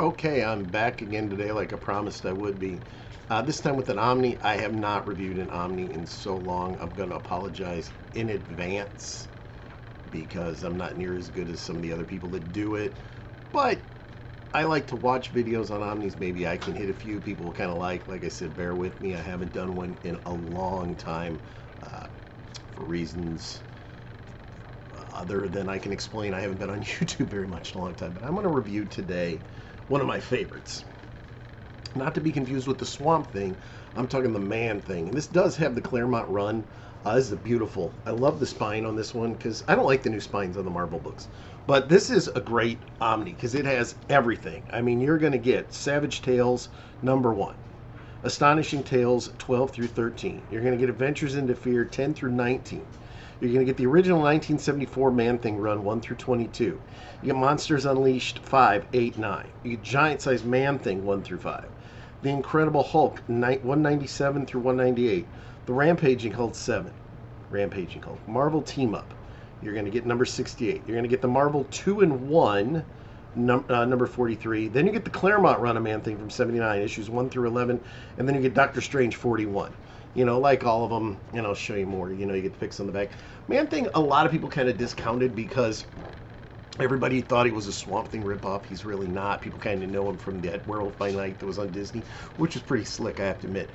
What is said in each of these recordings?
Okay, I'm back again today like I promised I would be. This time with an Omni. I have not reviewed an Omni in so long. I'm going to apologize in advance because I'm not near as good as some of the other people that do it. But I like to watch videos on Omnis. Maybe I can hit a few people will kind of like. Like I said, bear with me. I haven't done one in a long time for reasons other than I can explain. I haven't been on YouTube very much in a long time. But I'm going to review today one of my favorites. Not to be confused with the Swamp Thing. I'm talking the Man Thing. And this does have the Claremont run. This is beautiful. I love the spine on this one because I don't like the new spines on the Marvel books. But this is a great Omni because it has everything. I mean, you're going to get Savage Tales #1. Astonishing Tales 12 through 13. You're going to get Adventures into Fear 10 through 19. You're going to get the original 1974 Man Thing run 1 through 22. You get Monsters Unleashed 5, 8, 9. You get Giant Size Man Thing 1 through 5. The Incredible Hulk 197 through 198. The Rampaging Hulk 7. Rampaging Hulk. Marvel Team Up. You're going to get number 68. You're going to get the Marvel 2-in-1 number 43. Then you get the Claremont run of Man Thing from 79, issues 1 through 11. And then you get Doctor Strange 41. You know, like all of them, and I'll show you more. You know, you get the pics on the back. Man Thing, a lot of people kind of discounted because everybody thought he was a Swamp Thing ripoff. He's really not. People kind of know him from that Werewolf by Night that was on Disney, which is pretty slick, I have to admit.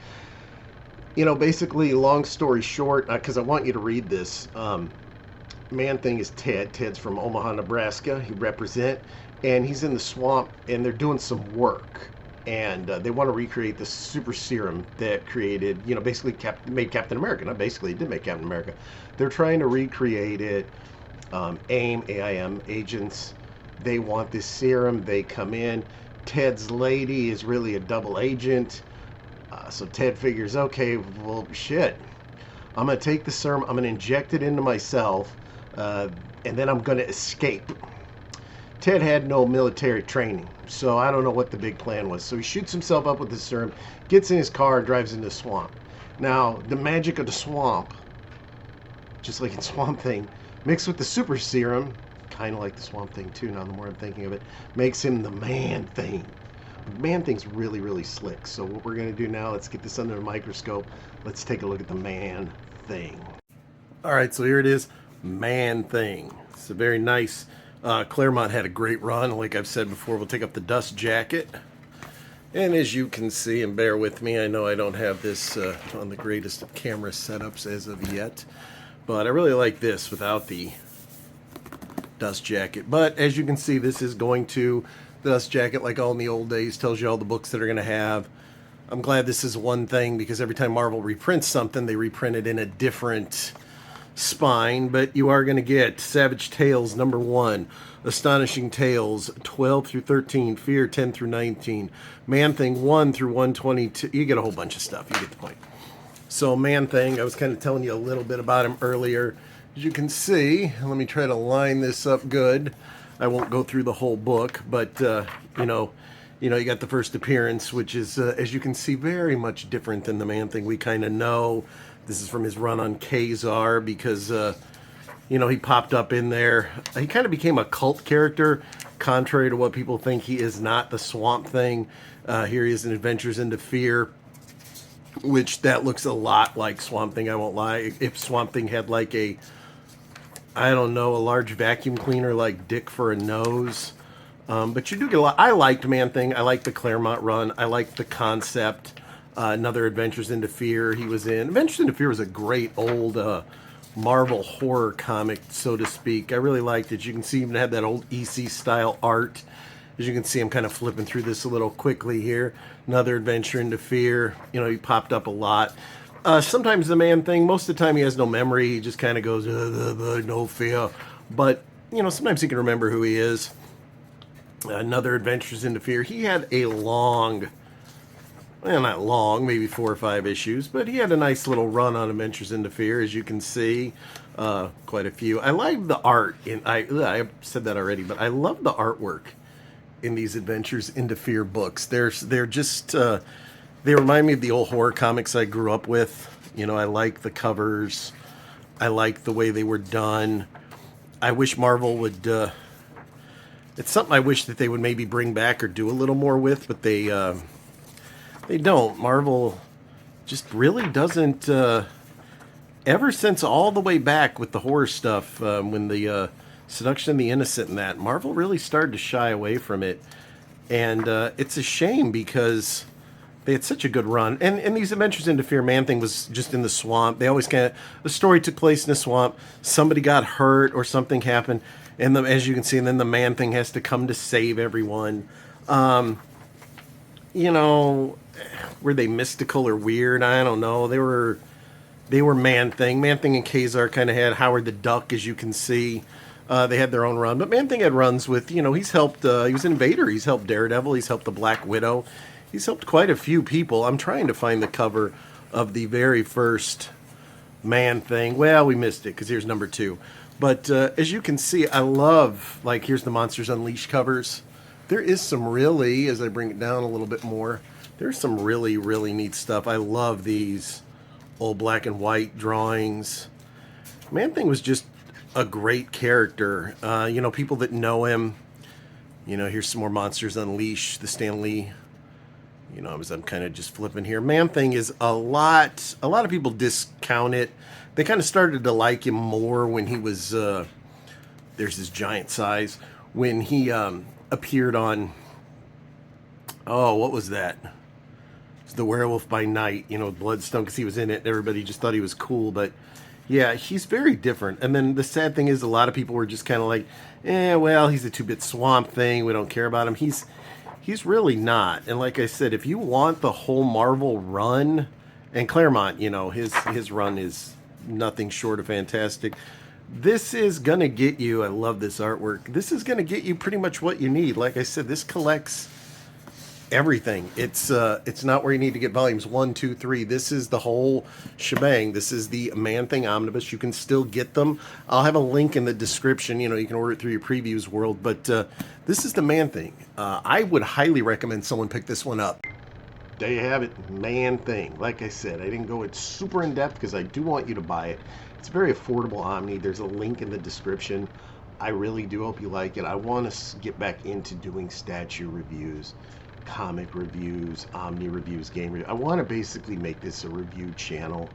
You know, basically, long story short, because I want you to read this, Man Thing is Ted. Ted's from Omaha, Nebraska. He represent, and he's in the swamp, and they're doing some work. And they want to recreate the super serum that created, you know, basically made Captain America. Not basically, it did make Captain America. They're trying to recreate it. AIM agents, they want this serum. They come in. Ted's lady is really a double agent. So Ted figures, okay, well, shit. I'm going to take the serum. I'm going to inject it into myself. And then I'm going to escape. Ted had no military training, so I don't know what the big plan was. So he shoots himself up with the serum, gets in his car, and drives into the swamp. Now, the magic of the swamp, just like in Swamp Thing, mixed with the super serum, kind of like the Swamp Thing too, now the more I'm thinking of it, makes him the Man Thing. Man Thing's really, really slick. So what we're going to do now, let's get this under a microscope. Let's take a look at the Man Thing. All right, so here it is, Man Thing. It's a very nice... Claremont had a great run. Like I've said before, we'll take up the dust jacket. And as you can see, and bear with me, I know I don't have this on the greatest of camera setups as of yet. But I really like this without the dust jacket. But as you can see, this is going to the dust jacket like all in the old days. Tells you all the books that are going to have. I'm glad this is one thing because every time Marvel reprints something, they reprint it in a different spine. But you are going to get Savage Tales #1, Astonishing Tales 12 through 13, Fear 10 through 19, Man Thing 1 through 122. You get a whole bunch of stuff. You get the point. So Man Thing, I was kind of telling you a little bit about him earlier. As you can see, let me try to line this up good. I won't go through the whole book, but you got the first appearance, which is, as you can see, very much different than the Man Thing we kind of know. This is from his run on Kazar because, he popped up in there. He kind of became a cult character, contrary to what people think. He is not the Swamp Thing. Here he is in Adventures into Fear, which that looks a lot like Swamp Thing, I won't lie. If Swamp Thing had like a large vacuum cleaner like Dick for a nose. But you do get a lot. I liked Man Thing. I liked the Claremont run. I liked the concept. Another Adventures into Fear he was in. Adventures into Fear was a great old Marvel horror comic, so to speak. I really liked it. You can see even had that old EC style art. As you can see, I'm kind of flipping through this a little quickly here. Another Adventure into Fear. He popped up a lot. Sometimes the Man Thing, most of the time he has no memory. He just kind of goes, no fear. But, sometimes he can remember who he is. Another Adventures into Fear. He had a long... Well, not long, maybe 4 or 5 issues, but he had a nice little run on Adventures into Fear, as you can see. Quite a few. I like the art. I said that already, but I love the artwork in these Adventures into Fear books. They're just, they remind me of the old horror comics I grew up with. I like the covers. I like the way they were done. I wish Marvel would It's something I wish that they would maybe bring back or do a little more with, but they don't. Marvel just really doesn't. Ever since all the way back with the horror stuff, when the Seduction of the Innocent and that, Marvel really started to shy away from it. And it's a shame because they had such a good run. And these Adventures into Fear Man Thing was just in the swamp. They always kind of, the story took place in the swamp. Somebody got hurt or something happened. And as you can see, and then the Man Thing has to come to save everyone. You know, were they mystical or weird? I don't know. They were Man Thing. Man Thing and Kazar kind of had Howard the Duck, as you can see. They had their own run. But Man Thing had runs with, you know, he's helped, he was Invader. He's helped Daredevil. He's helped the Black Widow. He's helped quite a few people. I'm trying to find the cover of the very first Man Thing. Well, we missed it because here's number 2. But as you can see, I love, like, here's the Monsters Unleashed covers. There is some really, as I bring it down a little bit more, there's some really, really neat stuff. I love these old black and white drawings. Man Thing was just a great character. You know, people that know him, you know, here's some more Monsters Unleashed, the Stan Lee. You know, I'm kind of just flipping here. Man Thing is a lot of people discount it. They kind of started to like him more when he was, there's his giant size, when he appeared on, oh, what was that? It's The Werewolf by Night, you know, Bloodstone, because he was in it. Everybody just thought he was cool, but yeah, he's very different. And then the sad thing is a lot of people were just kind of like, well, he's a 2-bit Swamp Thing. We don't care about him. He's really not. And like I said, if you want the whole Marvel run, and Claremont, you know, his run is nothing short of fantastic. This is going to get you, I love this artwork, this is going to get you pretty much what you need. Like I said, this collects everything. It's not where you need to get volumes 1, 2, 3. This is the whole shebang. This is the Man Thing Omnibus. You can still get them. I'll have a link in the description. You know, you can order it through your previews world. But this is the Man Thing. I would highly recommend someone pick this one up. There you have it, Man Thing. Like I said, I didn't go it super in depth because I do want you to buy it. It's very affordable Omni. There's a link in the description. I really do hope you like it. I want to get back into doing statue reviews, comic reviews, Omni reviews, game reviews. I want to basically make this a review channel.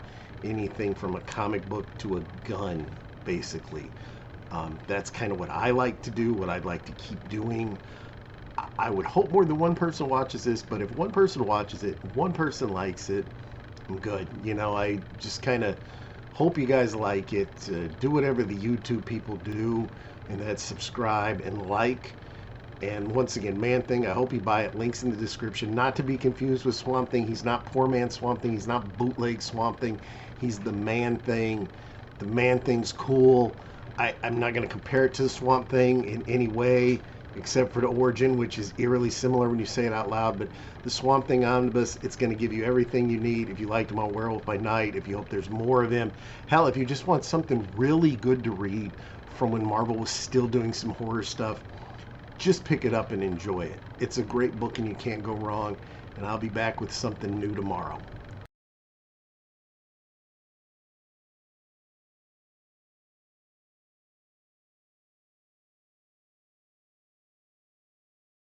Anything from a comic book to a gun, basically. That's kind of what I like to do, what I'd like to keep doing. I would hope more than one person watches this, but if one person watches it, one person likes it, I'm good. You know, I just kind of hope you guys like it. Do whatever the YouTube people do, and that's subscribe and like. And once again, Man Thing, I hope you buy it. Links in the description. Not to be confused with Swamp Thing. He's not poor man Swamp Thing. He's not bootleg Swamp Thing. He's the Man Thing. The Man Thing's cool. I'm not going to compare it to the Swamp Thing in any way, except for the origin, which is eerily similar when you say it out loud. But the Swamp Thing Omnibus, it's going to give you everything you need. If you liked him on Werewolf by Night, if you hope there's more of him. Hell, if you just want something really good to read from when Marvel was still doing some horror stuff, just pick it up and enjoy it. It's a great book and you can't go wrong. And I'll be back with something new tomorrow.